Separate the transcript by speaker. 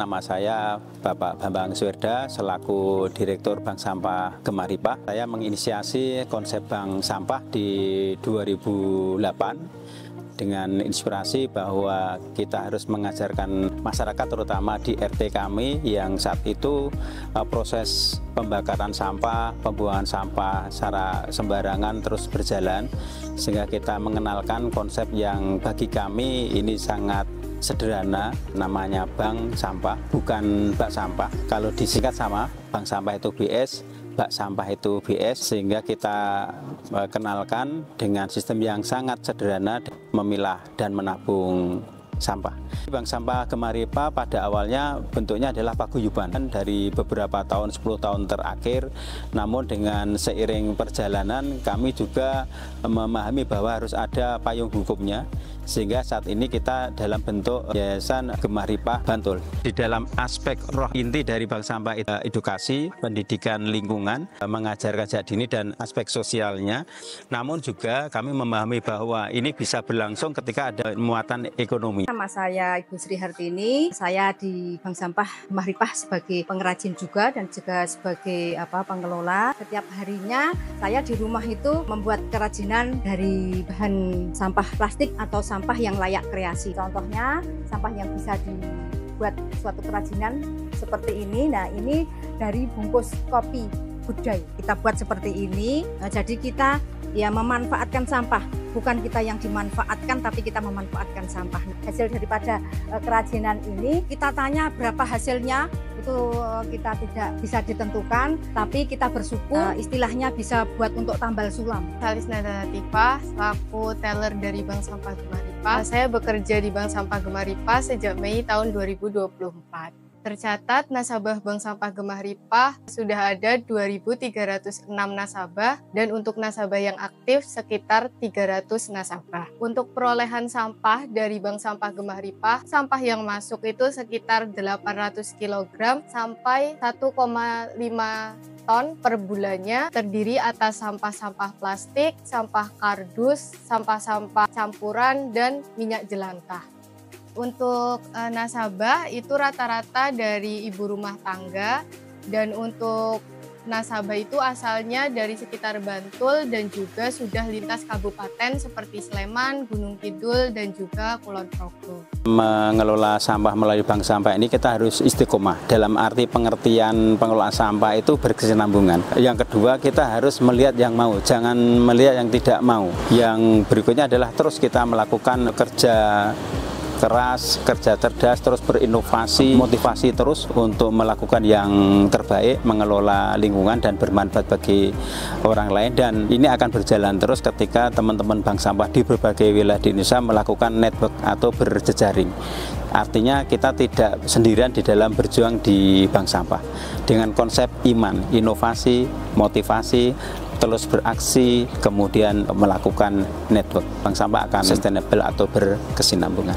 Speaker 1: nama saya Bapak Bambang Suwerda selaku Direktur Bank Sampah Gemaripah. Saya menginisiasi konsep bank sampah di 2008 dengan inspirasi bahwa kita harus mengajarkan masyarakat terutama di RT kami yang saat itu proses pembakaran sampah, pembuangan sampah secara sembarangan terus berjalan, sehingga kita mengenalkan konsep yang bagi kami ini sangat sederhana, namanya bank sampah, bukan bak sampah. Kalau disingkat sama bank sampah itu BS, bak sampah itu BS, sehingga kita kenalkan dengan sistem yang sangat sederhana memilah dan menabung sampah. Bank Sampah Gemaripah pada awalnya bentuknya adalah paguyuban dari beberapa tahun, 10 tahun terakhir, namun dengan seiring perjalanan kami juga memahami bahwa harus ada payung hukumnya, sehingga saat ini kita dalam bentuk Yayasan Gemaripah Bantul. Di dalam aspek roh inti dari Bank Sampah edukasi, pendidikan lingkungan, mengajarkan sejak dini dan aspek sosialnya, namun juga kami memahami bahwa ini bisa berlangsung ketika ada muatan ekonomi.
Speaker 2: Nama saya Ibu Sri Hartini, saya di Bank Sampah Gemaripah sebagai pengrajin juga dan juga sebagai pengelola. Setiap harinya saya di rumah itu membuat kerajinan dari bahan sampah plastik atau sampah yang layak kreasi. Contohnya sampah yang bisa dibuat suatu kerajinan seperti ini. Nah, ini dari bungkus kopi Budai kita buat seperti ini. Nah, jadi kita ya memanfaatkan sampah, bukan kita yang dimanfaatkan tapi kita memanfaatkan sampah. Hasil daripada kerajinan ini kita tanya berapa hasilnya, itu kita tidak bisa ditentukan, tapi kita bersyukur istilahnya bisa buat untuk tambal sulam.
Speaker 3: Salisna Latifah selaku teller dari Bank Sampah Gemaripah. Saya bekerja di Bank Sampah Gemaripah sejak Mei tahun 2024. Tercatat nasabah Bank Sampah Gemaripah sudah ada 2.306 nasabah dan untuk nasabah yang aktif sekitar 300 nasabah. Untuk perolehan sampah dari Bank Sampah Gemaripah, sampah yang masuk itu sekitar 800 kg sampai 1,5 ton per bulannya, terdiri atas sampah-sampah plastik, sampah kardus, sampah-sampah campuran, dan minyak jelantah. Untuk nasabah itu rata-rata dari ibu rumah tangga, dan untuk nasabah itu asalnya dari sekitar Bantul dan juga sudah lintas kabupaten seperti Sleman, Gunung Kidul, dan juga Kulon Progo.
Speaker 1: Mengelola sampah melalui bank sampah ini kita harus istiqomah, dalam arti pengertian pengelolaan sampah itu berkesinambungan. Yang kedua, kita harus melihat yang mau, jangan melihat yang tidak mau. Yang berikutnya adalah terus kita melakukan kerja keras, kerja cerdas, terus berinovasi, motivasi terus untuk melakukan yang terbaik, mengelola lingkungan dan bermanfaat bagi orang lain. Dan ini akan berjalan terus ketika teman-teman bank sampah di berbagai wilayah di Indonesia melakukan network atau berjejaring. Artinya kita tidak sendirian di dalam berjuang di bank sampah. Dengan konsep iman, inovasi, motivasi, terus beraksi, kemudian melakukan network, bank sampah akan sustainable atau berkesinambungan.